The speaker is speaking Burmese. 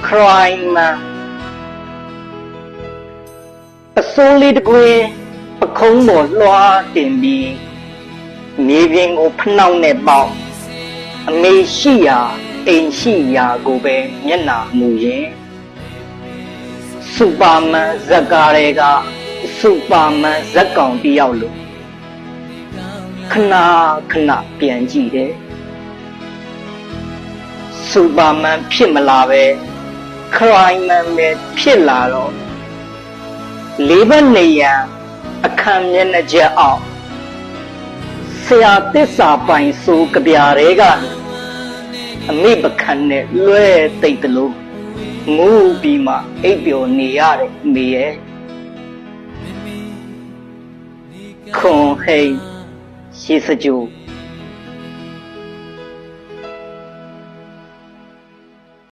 crime အစိုးလေးတကွေပခုံးပေါ်လွှားတင်ပြီးမြေပြင်ကိုဖနှောက်နဲ့ပေါက်အမေရှိရာအိမ်ရှိရာကိုပဲမျက်နှာမူရင်စူပါမန်ဇက်ကားတွေကစူပါမန်ဇက်ကောင်တယောက်လို့ခဏခဏပြန်ကြည့်တယ်စူပါမန်ဖြစ်မလာပဲခရိုင်မန်ပဲဖြစ်လာတော့လေးဘက်နေရန်အခမ်းမျက်နှာချက်အောင်ဆရာသစ္စာပိုင်ဆိုကြပြားတွေကအမိပခန့်နဲ့လွဲသိတ်တလို့ငူးပြီးမှအိပ်ပျော်နေရတဲ့မိရဲ့ခွန်ဟိတ်ရှိစကြူ